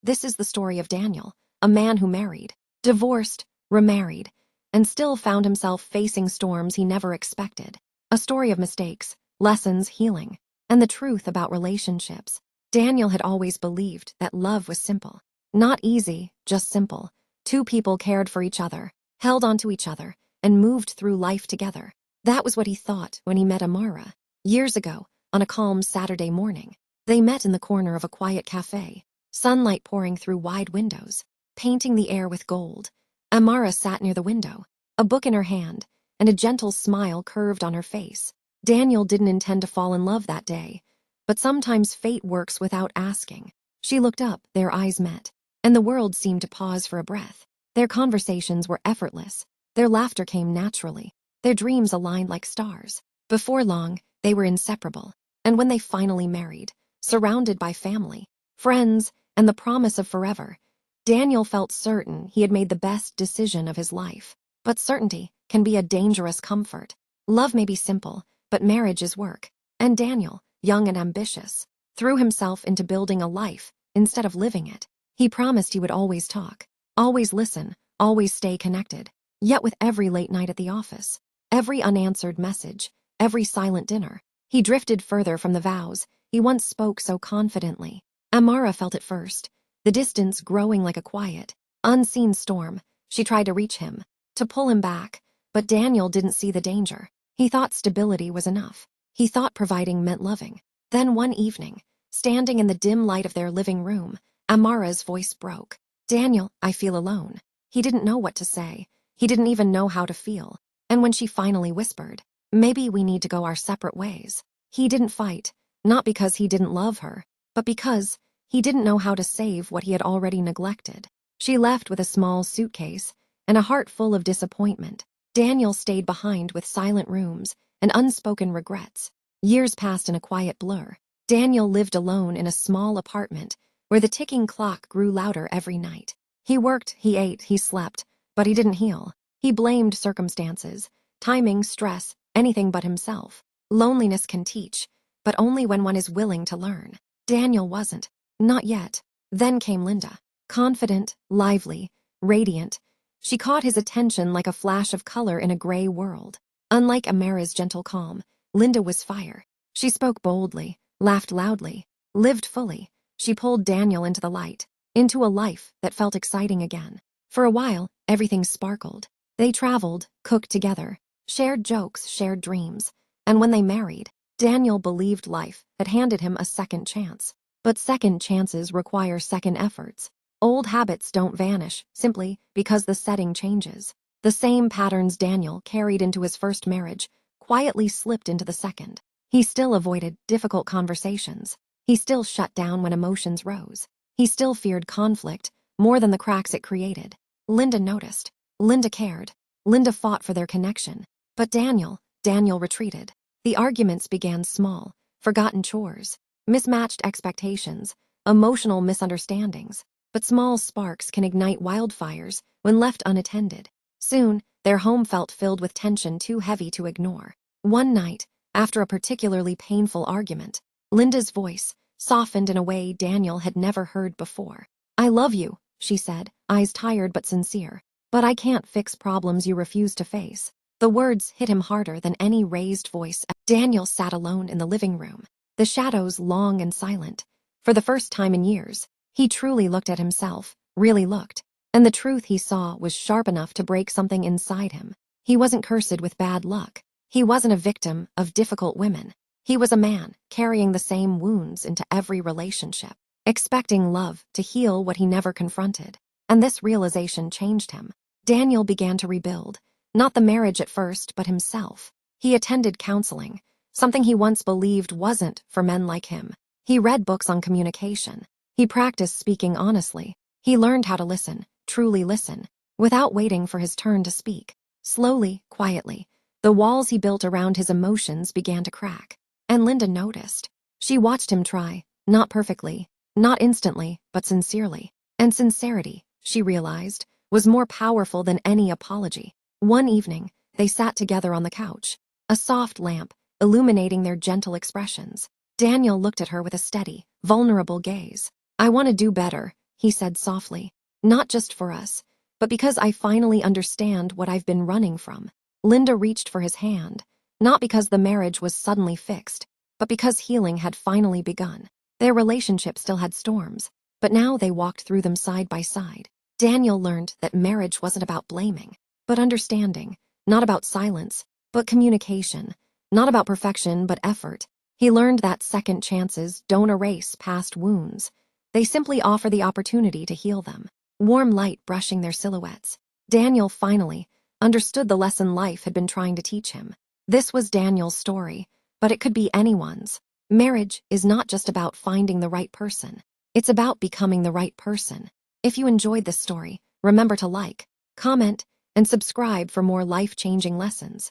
This is the story of Daniel, a man who married, divorced, remarried, and still found himself facing storms he never expected. A story of mistakes, lessons, healing, and the truth about relationships. Daniel had always believed that love was simple. Not easy, just simple. Two people cared for each other, held onto each other, and moved through life together. That was what he thought when he met Amara. Years ago, on a calm Saturday morning, they met in the corner of a quiet cafe, sunlight pouring through wide windows, painting the air with gold. Amara sat near the window, a book in her hand, and a gentle smile curved on her face. Daniel didn't intend to fall in love that day, but sometimes fate works without asking. She looked up, their eyes met, and the world seemed to pause for a breath. Their conversations were effortless. Their laughter came naturally. Their dreams aligned like stars. Before long, they were inseparable. And when they finally married, surrounded by family, friends, and the promise of forever, Daniel felt certain he had made the best decision of his life. But certainty can be a dangerous comfort. Love may be simple, but marriage is work. And Daniel, young and ambitious, threw himself into building a life instead of living it. He promised he would always talk, always listen, always stay connected. Yet with every late night at the office, every unanswered message, every silent dinner, he drifted further from the vows he once spoke so confidently. Amara felt it first, the distance growing like a quiet, unseen storm. She tried to reach him, to pull him back, but Daniel didn't see the danger. He thought stability was enough. He thought providing meant loving. Then one evening, standing in the dim light of their living room, Amara's voice broke. "Daniel, I feel alone." He didn't know what to say. He didn't even know how to feel. And when she finally whispered, "Maybe we need to go our separate ways," he didn't fight, not because he didn't love her, but because he didn't know how to save what he had already neglected. She left with a small suitcase and a heart full of disappointment. Daniel stayed behind with silent rooms and unspoken regrets. Years passed in a quiet blur. Daniel lived alone in a small apartment where the ticking clock grew louder every night. He worked, he ate, he slept, but he didn't heal. He blamed circumstances, timing, stress, anything but himself. Loneliness can teach, but only when one is willing to learn. Daniel wasn't. Not yet. Then came Linda. Confident, lively, radiant. She caught his attention like a flash of color in a gray world. Unlike Amara's gentle calm, Linda was fire. She spoke boldly, laughed loudly, lived fully. She pulled Daniel into the light, into a life that felt exciting again. For a while, everything sparkled. They traveled, cooked together, shared jokes, shared dreams. And when they married, Daniel believed life had handed him a second chance. But second chances require second efforts. Old habits don't vanish simply because the setting changes. The same patterns Daniel carried into his first marriage quietly slipped into the second. He still avoided difficult conversations. He still shut down when emotions rose. He still feared conflict more than the cracks it created. Linda noticed. Linda cared. Linda fought for their connection. But Daniel retreated. The arguments began small, forgotten chores, mismatched expectations, emotional misunderstandings. But small sparks can ignite wildfires when left unattended. Soon, their home felt filled with tension too heavy to ignore. One night, after a particularly painful argument, Linda's voice softened in a way Daniel had never heard before. "I love you," she said, eyes tired but sincere. "But I can't fix problems you refuse to face." The words hit him harder than any raised voice. Daniel sat alone in the living room, the shadows long and silent. For the first time in years, he truly looked at himself, really looked. And the truth he saw was sharp enough to break something inside him. He wasn't cursed with bad luck. He wasn't a victim of difficult women. He was a man carrying the same wounds into every relationship, expecting love to heal what he never confronted. And this realization changed him. Daniel began to rebuild, not the marriage at first, but himself. He attended counseling, something he once believed wasn't for men like him. He read books on communication. He practiced speaking honestly. He learned how to listen, truly listen, without waiting for his turn to speak. Slowly, quietly, the walls he built around his emotions began to crack. And Linda noticed. She watched him try, not perfectly, not instantly, but sincerely. And sincerity, she realized, was more powerful than any apology. One evening, they sat together on the couch, a soft lamp illuminating their gentle expressions. Daniel looked at her with a steady, vulnerable gaze. "I want to do better," he said softly. Not just for us, but because I finally understand what I've been running from. Linda reached for his hand, not because the marriage was suddenly fixed, but because healing had finally begun. Their relationship still had storms, but now they walked through them side by side. Daniel learned that marriage wasn't about blaming, but understanding, not about silence, but communication, not about perfection, but effort. He learned that second chances don't erase past wounds. They simply offer the opportunity to heal them. Warm light brushing their silhouettes. Daniel finally understood the lesson life had been trying to teach him. This was Daniel's story, but it could be anyone's. Marriage is not just about finding the right person. It's about becoming the right person. If you enjoyed this story, remember to like, comment, and subscribe for more life-changing lessons.